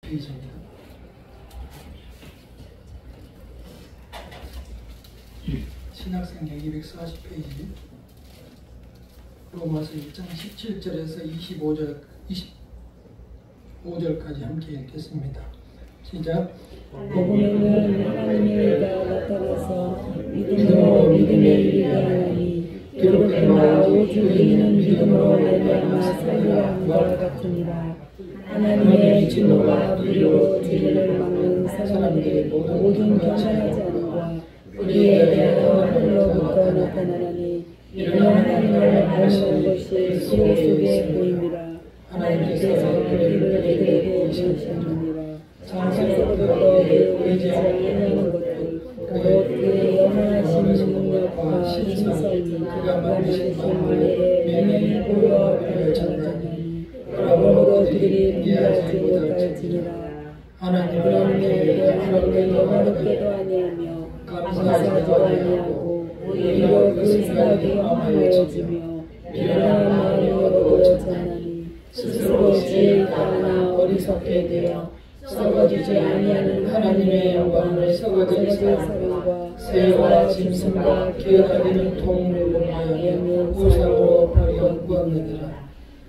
페이지입니다. 신학생략 240페이지 로마서 1장 17절에서 25절까지 함께 읽겠습니다. 시작. 복음에는 하나님의 의가 나타나서 믿음으로 믿음에 이르게 하나니 기록된 바 오직 우리는 믿음으로 말미암아 살리라 함과 같으니라. 하나님의 진노가 불의로 진리를 막는 사람들이 모든 경건하지 않음과 우리에 대하여 하늘로부터 나타나나니 이는 하나님을 닮은 것이 수요 속에 보임이라. 하나님께서 우리를 그들에게 보이셨느니라. 창세로부터 의지하지 않는 것들 곧 그의 영원하신 능력과 신성이 그가 만드신 만물에 명령이 보여 펼쳐나가니 그러므로 그들이 분별하지 못할지니라. 하나님의 영화롭게도 아니하며 감사하지도 아니하고 오히려 그 생각이 험하여지며 미련한 마음으로 전하니 스스로 지혜가 하나 어리석게 되어 썩어지지 아니하는 하나님의 영광을 썩어질 사람과 새와 짐승과 기어다니는 동물을 하여 우상으로 버리었느니라.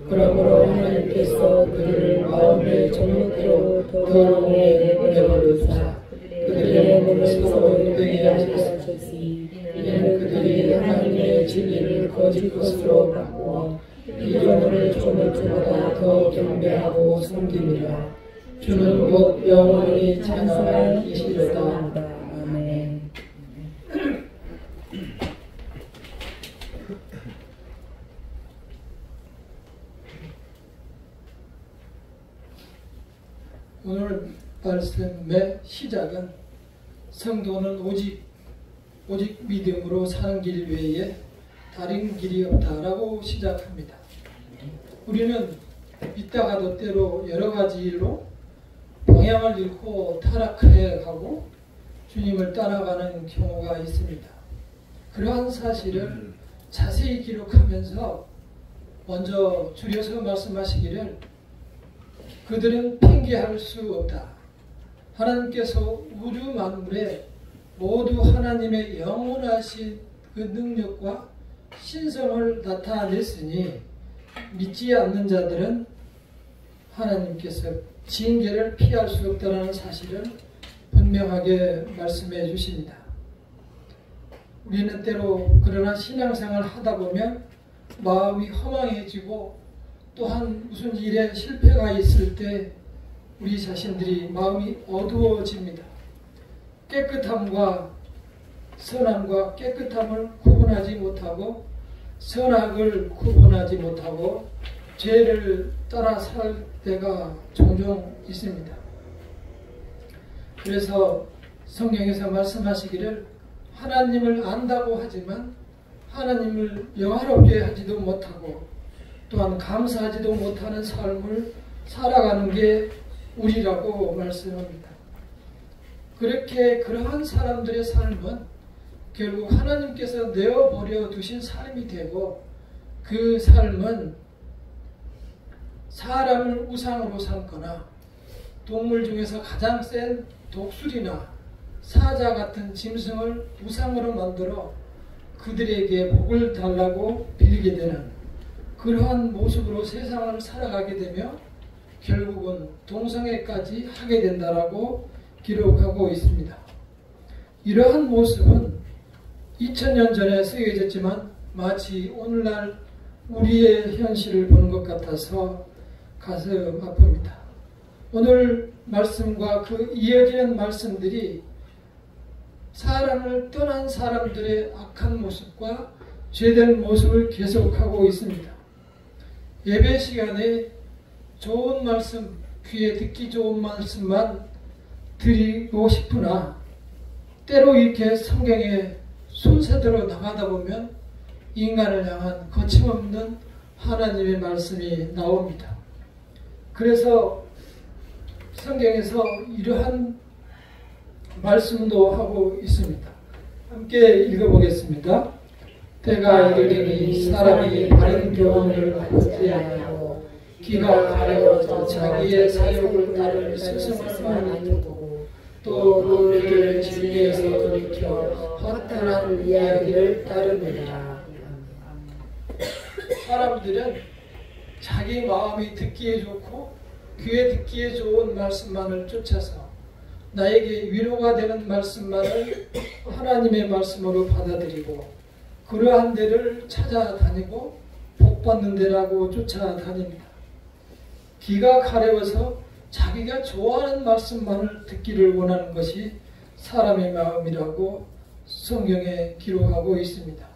그러므로 하나님께서 그들을 마음의 정욕으로 더러움에 내버려두사 그들의 몸을 서로 되게 하셨으니 이는 그들이 하나님의 진리를 거짓 것으로 바꾸어 이전을 조물주보다 더 경배하고 섬김이라. 주는 곧 영원히 찬송하시리로다. 아멘. 오늘 말씀의 시작은 성도는 오직 믿음으로 사는 길 외에 다른 길이 없다라고 시작합니다. 우리는 있다가도 때로 여러 가지 일로 방향을 잃고 타락해 가고 주님을 따라가는 경우가 있습니다. 그러한 사실을 자세히 기록하면서 먼저 줄여서 말씀하시기를 그들은 핑계할 수 없다. 하나님께서 우주 만물에 모두 하나님의 영원하신 그 능력과 신성을 나타냈으니 믿지 않는 자들은 하나님께서 징계를 피할 수 없다는 사실을 분명하게 말씀해 주십니다. 우리는 때로 그러나 신앙생활을 하다 보면 마음이 허망해지고 또한 무슨 일에 실패가 있을 때 우리 자신들이 마음이 어두워집니다. 깨끗함과 선함과 깨끗함을 구분하지 못하고 선악을 구분하지 못하고 죄를 따라 살 때가 종종 있습니다. 그래서 성경에서 말씀하시기를 하나님을 안다고 하지만 하나님을 영화롭게 하지도 못하고 또한 감사하지도 못하는 삶을 살아가는 게 우리라고 말씀합니다. 그렇게 그러한 사람들의 삶은 결국 하나님께서 내어버려 두신 삶이 되고 그 삶은 사람을 우상으로 삼거나 동물 중에서 가장 센 독수리나 사자 같은 짐승을 우상으로 만들어 그들에게 복을 달라고 빌게 되는 그러한 모습으로 세상을 살아가게 되며 결국은 동성애까지 하게 된다라고 기록하고 있습니다. 이러한 모습은 2000년 전에 쓰여졌지만 마치 오늘날 우리의 현실을 보는 것 같아서 가슴 아픕니다. 오늘 말씀과 그 이어지는 말씀들이 사랑을 떠난 사람들의 악한 모습과 죄된 모습을 계속하고 있습니다. 예배 시간에 좋은 말씀, 귀에 듣기 좋은 말씀만 드리고 싶으나 때로 이렇게 성경의 순서대로 나가다 보면 인간을 향한 거침없는 하나님의 말씀이 나옵니다. 그래서 성경에서 이러한 말씀도 하고 있습니다. 함께 읽어보겠습니다. 때가 이르리니 사람이 바른 교훈을 받지 아니하고 기가 가려워서 자기의 사욕을 따를 스승만 아니고 또 너희를 진리에서 돌이켜 허탄한 이야기를 따르느니라. 사람들은 자기 마음이 듣기에 좋고 귀에 듣기에 좋은 말씀만을 쫓아서 나에게 위로가 되는 말씀만을 하나님의 말씀으로 받아들이고 그러한 데를 찾아다니고 복받는 데라고 쫓아다닙니다. 귀가 가려워서 자기가 좋아하는 말씀만을 듣기를 원하는 것이 사람의 마음이라고 성경에 기록하고 있습니다.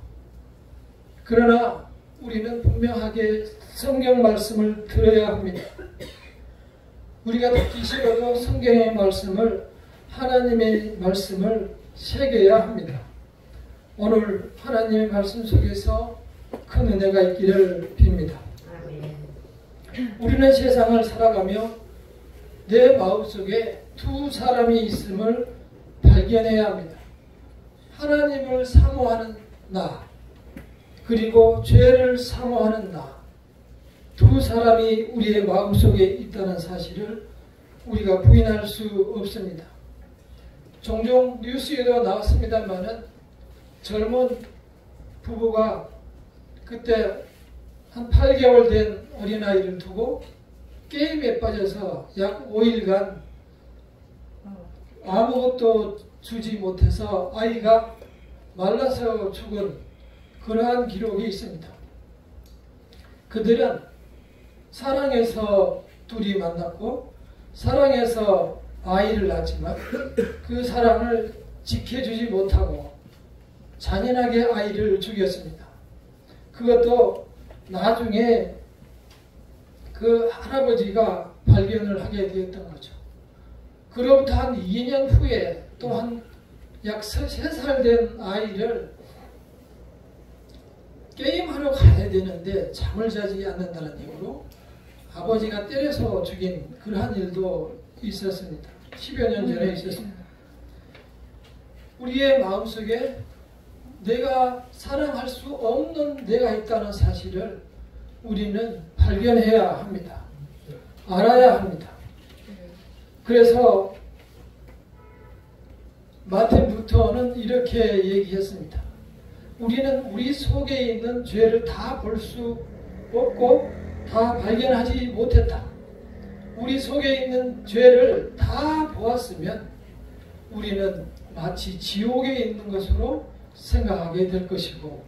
그러나 우리는 분명하게 성경 말씀을 들어야 합니다. 우리가 듣기 싫어도 성경의 말씀을, 하나님의 말씀을 새겨야 합니다. 오늘 하나님의 말씀 속에서 큰 은혜가 있기를 빕니다. 우리는 세상을 살아가며 내 마음속에 두 사람이 있음을 발견해야 합니다. 하나님을 사모하는 나, 그리고 죄를 사모하는 나, 두 사람이 우리의 마음속에 있다는 사실을 우리가 부인할 수 없습니다. 종종 뉴스에도 나왔습니다마는 젊은 부부가 그때 한 8개월 된 어린아이를 두고 게임에 빠져서 약 5일간 아무것도 주지 못해서 아이가 말라서 죽은 그러한 기록이 있습니다. 그들은 사랑해서 둘이 만났고 사랑해서 아이를 낳았지만 그 사랑을 지켜주지 못하고 잔인하게 아이를 죽였습니다. 그것도 나중에 그 할아버지가 발견을 하게 되었던 거죠. 그로부터 한 2년 후에 또한 약 3살 된 아이를 게임하러 가야 되는데 잠을 자지 않는다는 이유로 아버지가 때려서 죽인 그러한 일도 있었습니다. 10여 년 전에 있었습니다. 우리의 마음속에 내가 사랑할 수 없는 내가 있다는 사실을 우리는 발견해야 합니다. 알아야 합니다. 그래서 마틴 루터는 이렇게 얘기했습니다. 우리는 우리 속에 있는 죄를 다 볼 수 없고 다 발견하지 못했다. 우리 속에 있는 죄를 다 보았으면 우리는 마치 지옥에 있는 것으로 생각하게 될 것이고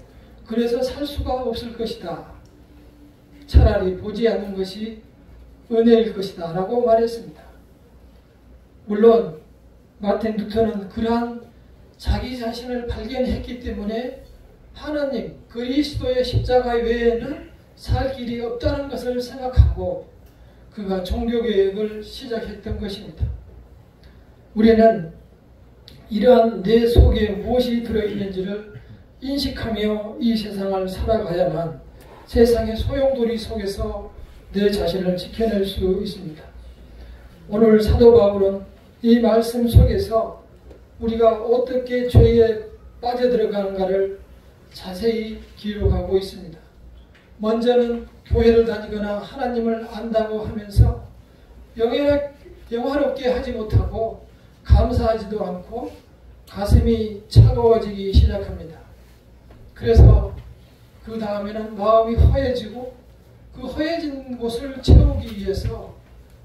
그래서 살 수가 없을 것이다. 차라리 보지 않는 것이 은혜일 것이다 라고 말했습니다. 물론 마틴 루터는 그러한 자기 자신을 발견했기 때문에 하나님 그리스도의 십자가 외에는 살 길이 없다는 것을 생각하고 그가 종교개혁을 시작했던 것입니다. 우리는 이러한 내 속에 무엇이 들어있는지를 인식하며 이 세상을 살아가야만 세상의 소용돌이 속에서 내 자신을 지켜낼 수 있습니다. 오늘 사도 바울은 이 말씀 속에서 우리가 어떻게 죄에 빠져들어가는가를 자세히 기록하고 있습니다. 먼저는 교회를 다니거나 하나님을 안다고 하면서 영화롭게 하지 못하고 감사하지도 않고 가슴이 차가워지기 시작합니다. 그래서 그 다음에는 마음이 허해지고 그 허해진 곳을 채우기 위해서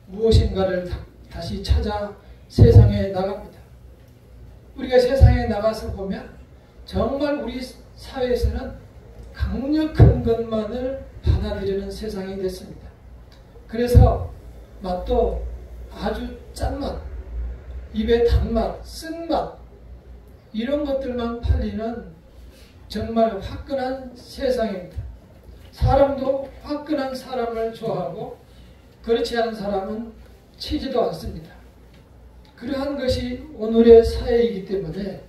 무엇인가를 다시 찾아 세상에 나갑니다. 우리가 세상에 나가서 보면 정말 우리 사회에서는 강력한 것만을 받아들이는 세상이 됐습니다. 그래서 맛도 아주 짠맛, 입에 단맛, 쓴맛 이런 것들만 팔리는 정말 화끈한 세상입니다. 사람도 화끈한 사람을 좋아하고 그렇지 않은 사람은 치지도 않습니다. 그러한 것이 오늘의 사회이기 때문에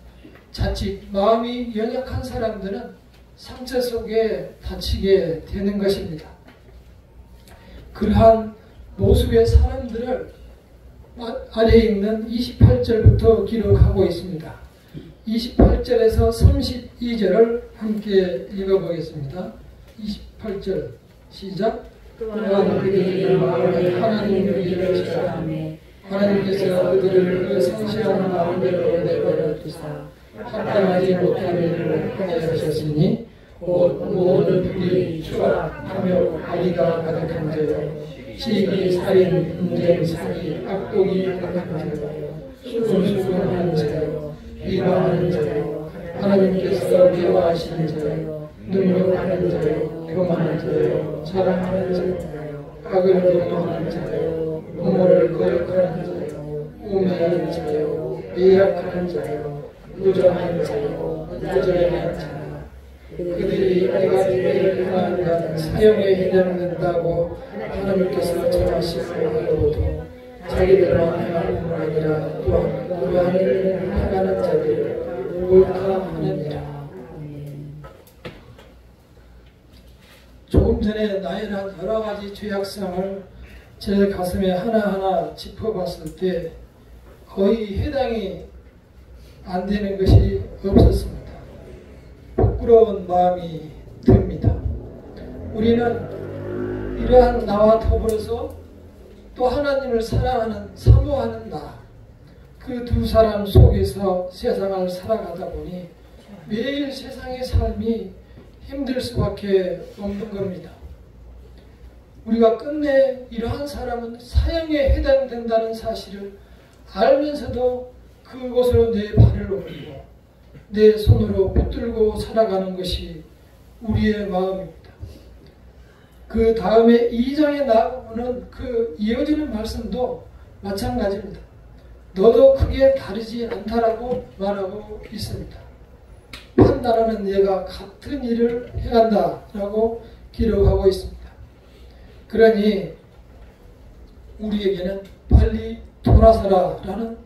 자칫 마음이 연약한 사람들은 상처 속에 다치게 되는 것입니다. 그러한 모습의 사람들을 아래에 있는 28절부터 기록하고 있습니다. 28절에서 32절을 함께 읽어보겠습니다. 28절 시작. 또한 그들이 마음에 하나님을 잃으시라 하며 하나님께서 그들을 그 상실한 마음대로 내버려 두사 합당하지 못한 일을 하게 하셨으니 곧 모든 불이 추악하며 악의가 가득한 자요 시기 살인 분쟁 사기 악독이 가득한 자요 순수한 자요 비방하는 자요 하나님께서 미워하시는 자요 능력하는 자요 교만한 자요 자랑하는 자요 악을 도모하는 자요 부모를 거역하는 자요 우매하는 자요 미약한 자요 무정한 자요 무절한 자요 그들이 내가 그들을 향하는 사형에 해당된다고 하나님께서 정하시고도 자기들만 행하는 것 아니라 또한 불의한 일을 행하는 자들을 옳다하느니라. 조금 전에 나열한 여러 가지 죄악성을 제 가슴에 하나하나 짚어봤을 때 거의 해당이 안 되는 것이 없었습니다. 부끄러운 마음이 듭니다. 우리는 이러한 나와 더불어서 또 하나님을 사랑하는 사모하는 나, 그 두 사람 속에서 세상을 살아가다 보니 매일 세상의 삶이 힘들 수밖에 없는 겁니다. 우리가 끝내 이러한 사람은 사형에 해당된다는 사실을 알면서도 그곳으로 내 발을 올리고 내 손으로 붙들고 살아가는 것이 우리의 마음입니다. 그 다음에 2장에 나오는 그 이어지는 말씀도 마찬가지입니다. 너도 크게 다르지 않다라고 말하고 있습니다. 판단하는 얘가 같은 일을 행한다라고 기록하고 있습니다. 그러니 우리에게는 빨리 돌아서라라는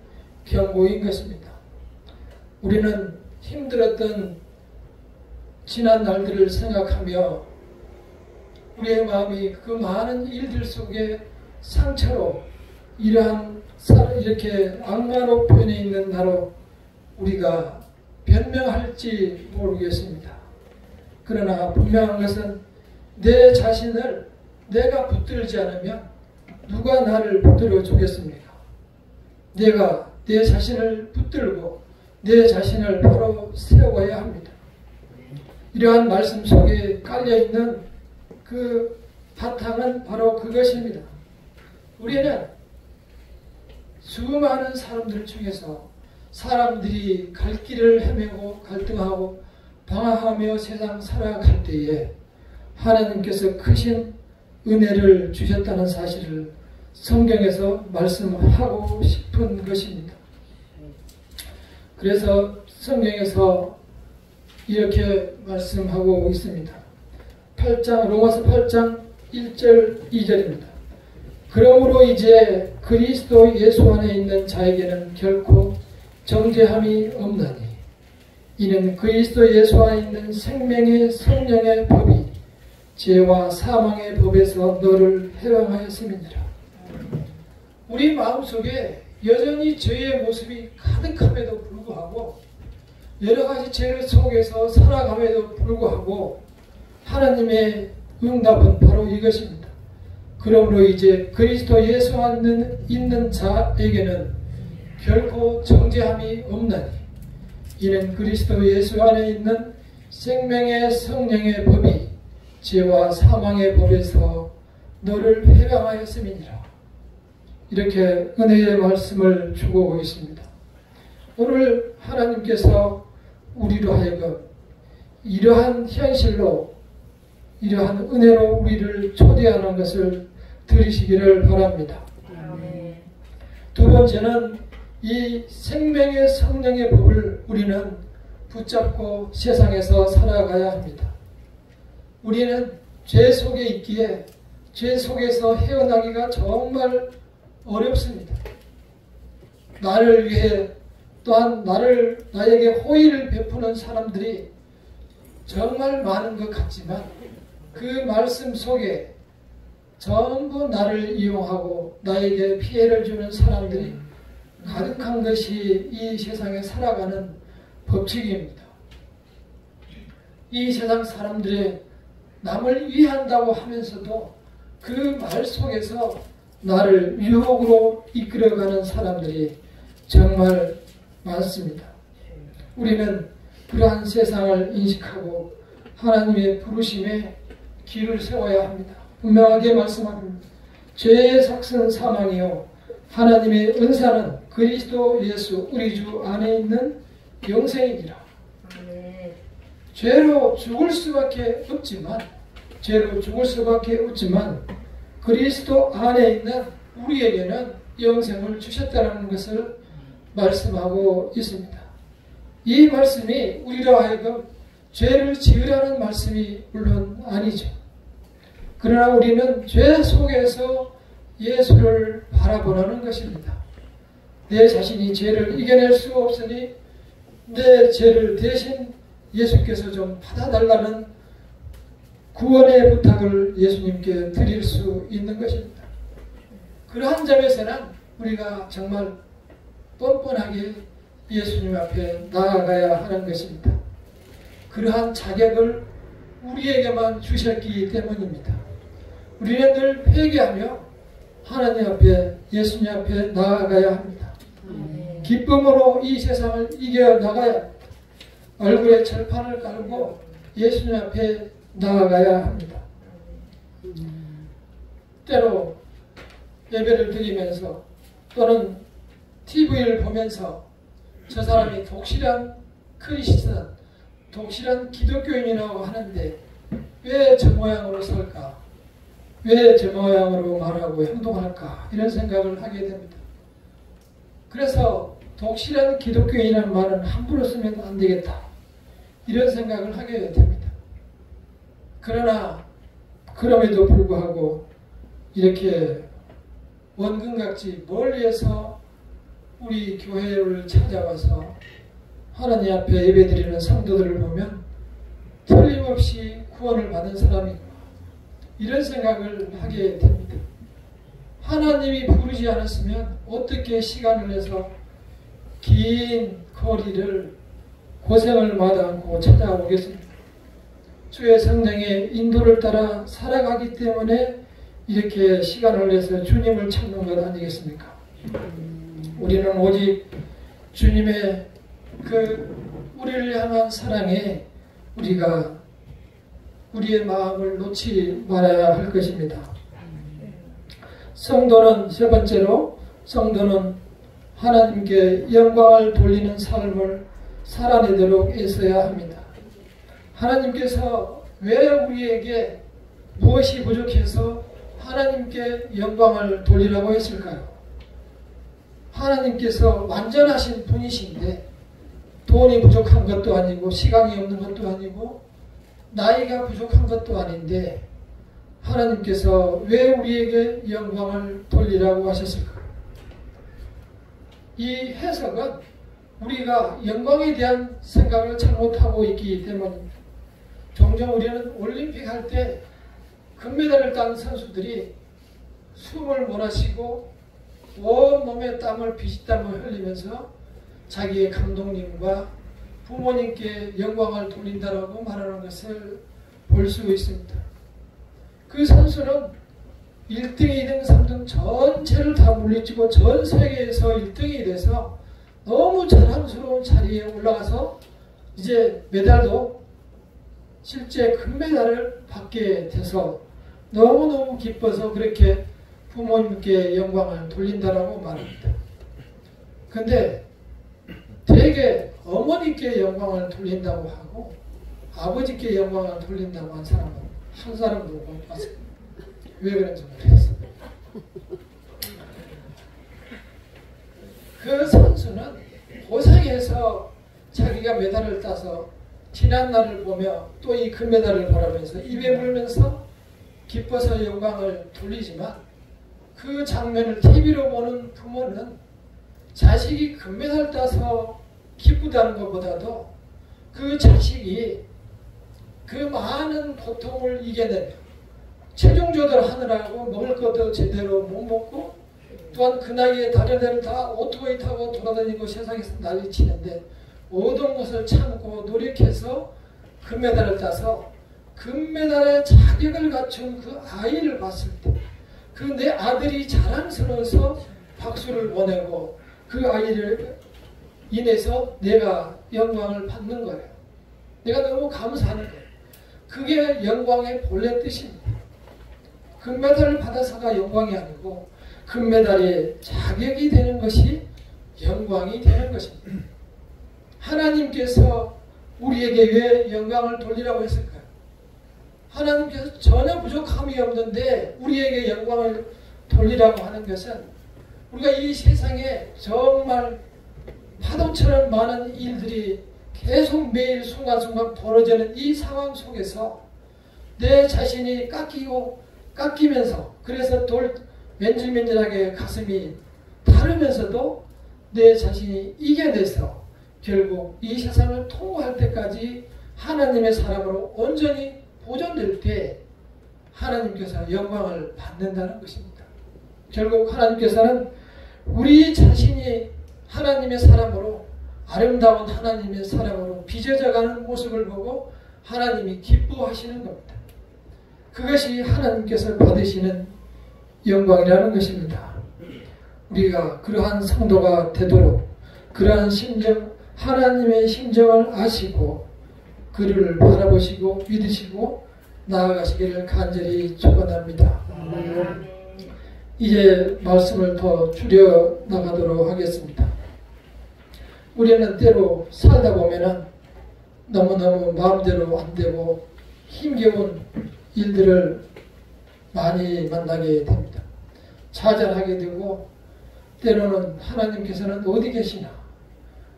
경고인 것입니다. 우리는 힘들었던 지난 날들을 생각하며 우리의 마음이 그 많은 일들 속에 상처로 이렇게 악마로 표현해 있는 나로 우리가 변명할지 모르겠습니다. 그러나 분명한 것은 내 자신을 내가 붙들지 않으면 누가 나를 붙들어 주겠습니까? 내가 내 자신을 붙들고 내 자신을 바로 세워야 합니다. 이러한 말씀 속에 깔려있는 그 바탕은 바로 그것입니다. 우리는 수많은 사람들 중에서 사람들이 갈 길을 헤매고 갈등하고 방황하며 세상 살아갈 때에 하나님께서 크신 은혜를 주셨다는 사실을 성경에서 말씀하고 싶은 것입니다. 그래서 성경에서 이렇게 말씀하고 있습니다. 로마서 8장 1절 2절입니다. 그러므로 이제 그리스도 예수 안에 있는 자에게는 결코 정죄함이 없나니 이는 그리스도 예수 안에 있는 생명의 성령의 법이 죄와 사망의 법에서 너를 해방하였음이니라. 우리 마음속에 여전히 죄의 모습이 가득함에도 불구하고 여러 가지 죄 속에서 살아감에도 불구하고 하나님의 응답은 바로 이것입니다. 그러므로 이제 그리스도 예수 안에 있는 자에게는 결코 정죄함이 없나니 이는 그리스도 예수 안에 있는 생명의 성령의 법이 죄와 사망의 법에서 너를 해방하였음이니라. 이렇게 은혜의 말씀을 주고 있습니다. 오늘 하나님께서 우리로 하여금 이러한 현실로 이러한 은혜로 우리를 초대하는 것을 들으시기를 바랍니다. 두 번째는 이 생명의 성령의 법을 우리는 붙잡고 세상에서 살아가야 합니다. 우리는 죄 속에 있기에 죄 속에서 헤어나기가 정말 어렵습니다. 나를 위해 또한 나에게 호의를 베푸는 사람들이 정말 많은 것 같지만 그 말씀 속에 전부 나를 이용하고 나에게 피해를 주는 사람들이 가득한 것이 이 세상에 살아가는 법칙입니다. 이 세상 사람들이 남을 위한다고 하면서도 그 말 속에서 나를 유혹으로 이끌어가는 사람들이 정말 많습니다. 우리는 그러한 세상을 인식하고 하나님의 부르심에 길을 세워야 합니다. 분명하게 말씀합니다. 죄의 삭은 사망이요 하나님의 은사는 그리스도 예수 우리 주 안에 있는 영생이니라. 죄로 죽을 수밖에 없지만 그리스도 안에 있는 우리에게는 영생을 주셨다는 것을 말씀하고 있습니다. 이 말씀이 우리로 하여금 죄를 지으라는 말씀이 물론 아니죠. 그러나 우리는 죄 속에서 예수를 바라보라는 것입니다. 내 자신이 죄를 이겨낼 수 없으니 내 죄를 대신 예수께서 좀 받아달라는 구원의 부탁을 예수님께 드릴 수 있는 것입니다. 그러한 점에서는 우리가 정말 뻔뻔하게 예수님 앞에 나아가야 하는 것입니다. 그러한 자격을 우리에게만 주셨기 때문입니다. 우리는 늘 회개하며 하나님 앞에 예수님 앞에 나아가야 합니다. 기쁨으로 이 세상을 이겨나가야 합니다. 얼굴에 철판을 깔고 예수님 앞에 나아가야 합니다. 때로 예배를 드리면서 또는 TV를 보면서 저 사람이 독실한 크리스찬, 독실한 기독교인이라고 하는데 왜 저 모양으로 살까? 왜 저 모양으로 말하고 행동할까? 이런 생각을 하게 됩니다. 그래서 독실한 기독교인이라는 말은 함부로 쓰면 안 되겠다. 이런 생각을 하게 됩니다. 그러나 그럼에도 불구하고 이렇게 원근각지 멀리에서 우리 교회를 찾아와서 하나님 앞에 예배드리는 성도들을 보면 틀림없이 구원을 받은 사람이구나. 이런 생각을 하게 됩니다. 하나님이 부르지 않았으면 어떻게 시간을 내서 긴 거리를 고생을 마다않고 찾아오겠습니까? 주의 성령의 인도를 따라 살아가기 때문에 이렇게 시간을 내서 주님을 찾는 것 아니겠습니까? 우리는 오직 주님의 우리를 향한 사랑에 우리가 우리의 마음을 놓지 말아야 할 것입니다. 성도는 세 번째로 성도는 하나님께 영광을 돌리는 삶을 살아내도록 애써야 합니다. 하나님께서 왜 우리에게 무엇이 부족해서 하나님께 영광을 돌리라고 했을까요? 하나님께서 완전하신 분이신데 돈이 부족한 것도 아니고 시간이 없는 것도 아니고 나이가 부족한 것도 아닌데 하나님께서 왜 우리에게 영광을 돌리라고 하셨을까요? 이 해석은 우리가 영광에 대한 생각을 잘못하고 있기 때문입니다. 종종 우리는 올림픽 할 때 금메달을 딴 선수들이 숨을 몰아쉬고 온몸에 땀을 비지땀을 흘리면서 자기의 감독님과 부모님께 영광을 돌린다라고 말하는 것을 볼 수 있습니다. 그 선수는 1등, 2등, 3등 전체를 다 물리치고 전 세계에서 1등이 돼서 너무 자랑스러운 자리에 올라가서 이제 메달도 실제 금메달을 받게 돼서 너무너무 기뻐서 그렇게 부모님께 영광을 돌린다라고 말합니다. 근데 되게 어머니께 영광을 돌린다고 하고 아버지께 영광을 돌린다고 한 사람은 한 사람도 못 봤어요. 왜 그런지 모르겠어요. 그 선수는 고생해서 자기가 메달을 따서 지난 날을 보며 또 이 금메달을 바라면서 입에 물면서 기뻐서 영광을 돌리지만 그 장면을 TV로 보는 부모는 자식이 금메달 따서 기쁘다는 것보다도 그 자식이 그 많은 고통을 이겨내며 체중 조절하느라고 먹을 것도 제대로 못 먹고 또한 그 나이에 다른 애들 다 오토바이 타고 돌아다니고 세상에서 난리치는데 모든 것을 참고 노력해서 금메달을 따서 금메달의 자격을 갖춘 그 아이를 봤을 때 그 내 아들이 자랑스러워서 박수를 보내고 그 아이를 인해서 내가 영광을 받는 거예요. 내가 너무 감사하는 거예요. 그게 영광의 본래 뜻입니다. 금메달을 받아서가 영광이 아니고 금메달의 자격이 되는 것이 영광이 되는 것입니다. 하나님께서 우리에게 왜 영광을 돌리라고 했을까요? 하나님께서 전혀 부족함이 없는데 우리에게 영광을 돌리라고 하는 것은 우리가 이 세상에 정말 파도처럼 많은 일들이 계속 매일 순간순간 벌어지는 이 상황 속에서 내 자신이 깎이면서 그래서 맨질맨질하게 가슴이 다르면서도 내 자신이 이겨내서 결국 이 세상을 통과할 때까지 하나님의 사람으로 온전히 보존될 때 하나님께서 영광을 받는다는 것입니다. 결국 하나님께서는 우리 자신이 하나님의 사람으로 아름다운 하나님의 사람으로 빚어져가는 모습을 보고 하나님이 기뻐하시는 겁니다. 그것이 하나님께서 받으시는 영광이라는 것입니다. 우리가 그러한 성도가 되도록 그러한 심정, 하나님의 심정을 아시고 그를 바라보시고 믿으시고 나아가시기를 간절히 축원합니다. 이제 말씀을 더 줄여 나가도록 하겠습니다. 우리는 때로 살다 보면은 너무너무 마음대로 안 되고 힘겨운 일들을 많이 만나게 됩니다. 좌절하게 되고 때로는 하나님께서는 어디 계시나?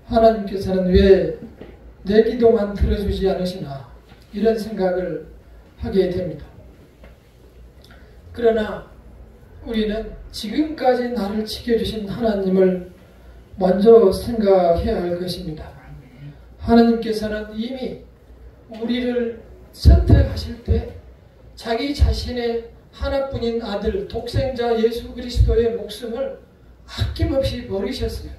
하나님께서는 왜 내 기도만 들어주지 않으시나? 이런 생각을 하게 됩니다. 그러나 우리는 지금까지 나를 지켜주신 하나님을 먼저 생각해야 할 것입니다. 하나님께서는 이미 우리를 선택하실 때 자기 자신의 하나뿐인 아들 독생자 예수 그리스도의 목숨을 아낌없이 버리셨어요.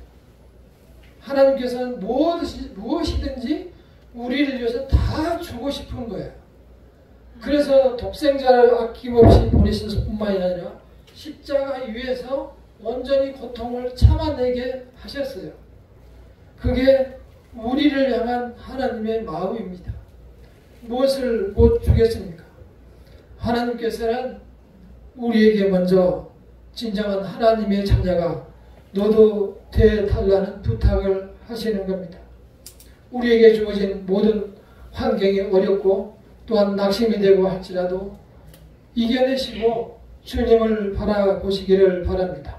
하나님께서는 무엇이든지 우리를 위해서 다 주고 싶은 거예요. 그래서 독생자를 아낌없이 보내실 뿐만이 아니라 십자가 위에서 온전히 고통을 참아내게 하셨어요. 그게 우리를 향한 하나님의 마음입니다. 무엇을 못 주겠습니까? 하나님께서는 우리에게 먼저 진정한 하나님의 자녀가 너도 되달라는 부탁을 하시는 겁니다. 우리에게 주어진 모든 환경이 어렵고 또한 낙심이 되고 할지라도 이겨내시고 주님을 바라보시기를 바랍니다.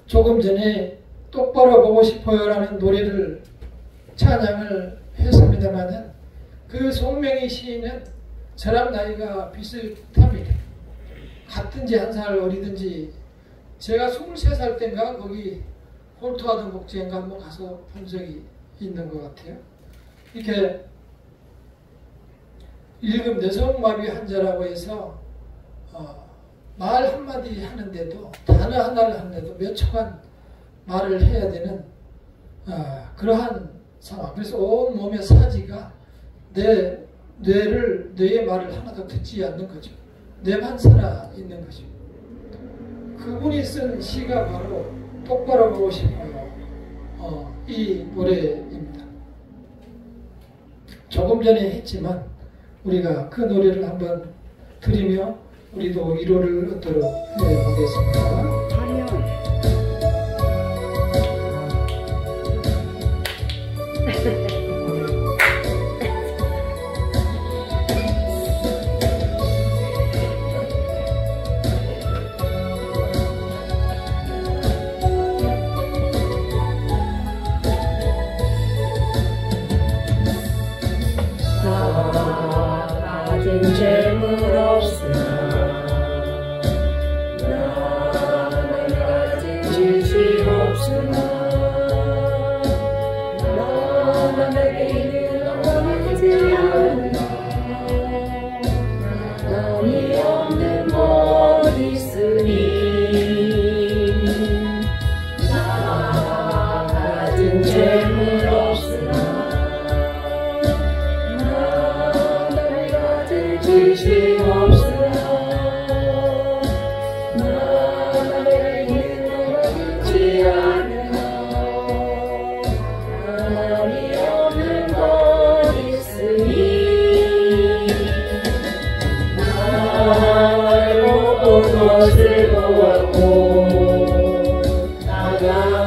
조금 전에 똑바로 보고 싶어요라는 노래를 찬양을 했습니다만 그 송명희 시인은 저랑 나이가 비슷합니다. 같은지 한 살 어리든지 제가 23살 때인가 거기 홀토하던 목재인가 한번 가서 본 적이 있는 것 같아요. 이렇게 일급 뇌성마비 환자라고 해서 말 한마디 하는데도 단어 하나를 하는데도 몇 초간 말을 해야 되는 그러한 상황. 그래서 온 몸의 사지가 뇌의 말을 하나도 듣지 않는 거죠. 뇌만 살아 있는 거죠. 그분이 쓴 시가 바로 똑바로 보고 싶어요. 이 노래입니다. 조금 전에 했지만 우리가 그 노래를 한번 들으며 우리도 위로를 얻도록 해보겠습니다. 재물 없으나 나는 가진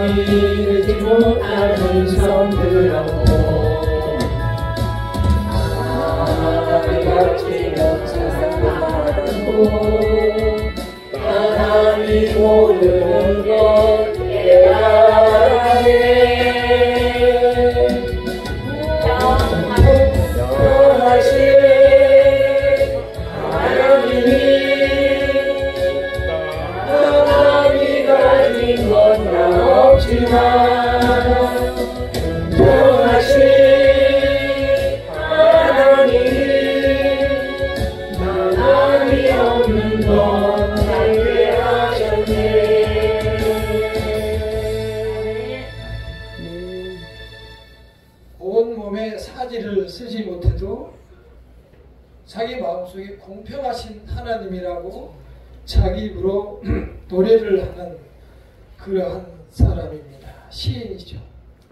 이르지 못하는 성들하고 하나님같이 역사하고 하나님 모든 것 깨달아내 영하신 하나님이 하나님이 가진 건 나 없지만 영하신 하나님이 하나님이 없는 것 알게 하셨네. 온몸에 사지를 쓰지 못해도 자기 마음속에 공평하신 하나님이라고 자기 입으로 노래를 하는 그러한 사람입니다. 시인이죠.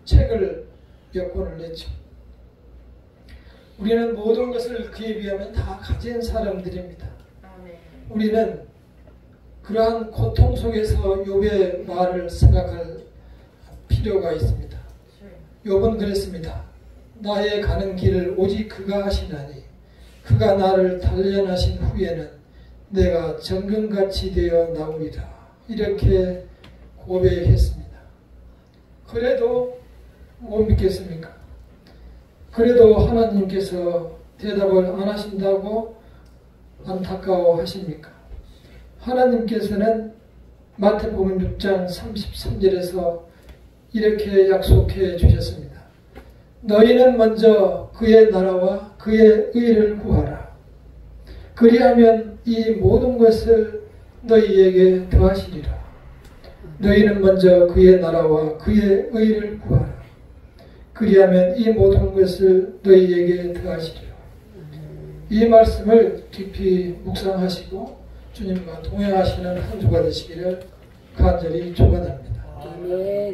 책을 몇 권을 냈죠. 우리는 모든 것을 그에 비하면 다 가진 사람들입니다. 우리는 그러한 고통 속에서 욥의 말을 생각할 필요가 있습니다. 욥은 그랬습니다. 나의 가는 길을 오직 그가 하시나니 그가 나를 단련하신 후에는 내가 정금같이 되어 나오리라. 이렇게 고백했습니다. 그래도 못 믿겠습니까? 그래도 하나님께서 대답을 안 하신다고 안타까워 하십니까? 하나님께서는 마태복음 6장 33절에서 이렇게 약속해 주셨습니다. 너희는 먼저 그의 나라와 그의 의를 구하라. 그리하면 이 모든 것을 너희에게 더하시리라. 너희는 먼저 그의 나라와 그의 의를 구하라. 그리하면 이 모든 것을 너희에게 더하시리라. 이 말씀을 깊이 묵상하시고 주님과 동행하시는 한 주가 되시기를 간절히 축원합니다. 기도하겠습니다.